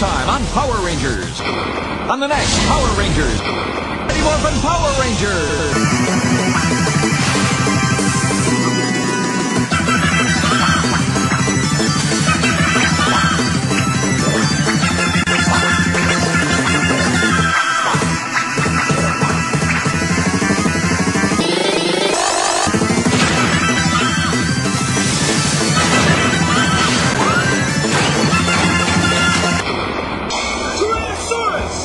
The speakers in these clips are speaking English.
time on Power Rangers. On the next Power Rangers. Mighty Morphin Power Rangers.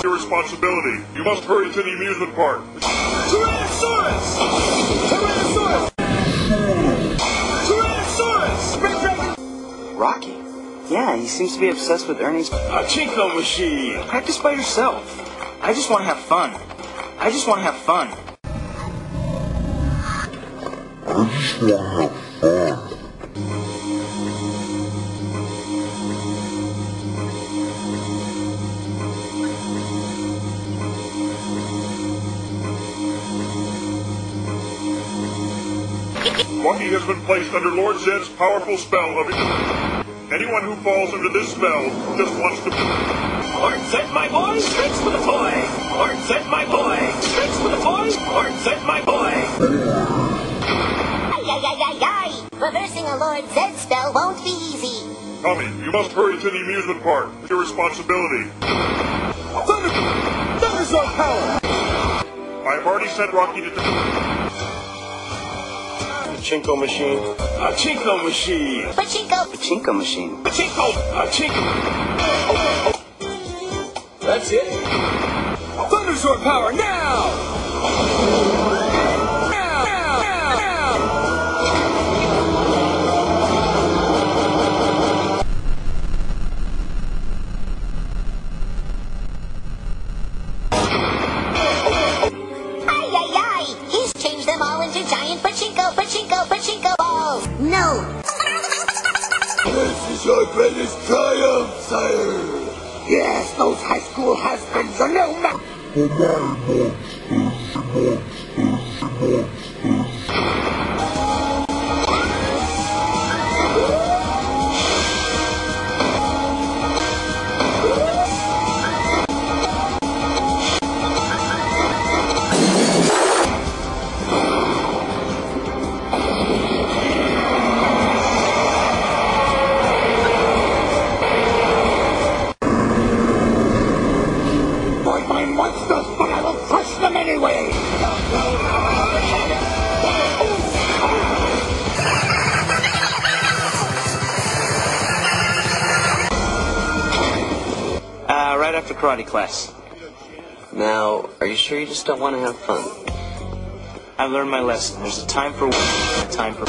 Responsibility. You must hurry to the amusement park. Tyrannosaurus! Tyrannosaurus! Tyrannosaurus! Rocky? Yeah, he seems to be obsessed with Ernie's Pachinko machine! Practice by yourself. I just want to have fun. I just want to have fun. Rocky has been placed under Lord Zed's powerful spell of... Anyone who falls under this spell just wants to... Lord Zed, my boy, tricks for the toy! Lord Zed, my boy, tricks for the toy! Lord Zed, my boy! Ay, ay, ay, ay, ay! Reversing a Lord Zed spell won't be easy. Tommy, you must hurry to the amusement park. It's your responsibility. Thunderstorm power! I've already sent Rocky to... Pachinko machine. Pachinko machine. Pachinko. Pachinko machine. Pachinko. Pachinko. That's it. Thunderstorm power now! Now! Now! Now! Ay, ay, ay! He's changed them all into giant Pachinko balls! No! This is your greatest triumph, sire! Yes, those high school has-beens are no match! But I will crush them anyway! Right after karate class. Now, are you sure you just don't want to have fun? I learned my lesson. There's a time for work and a time for...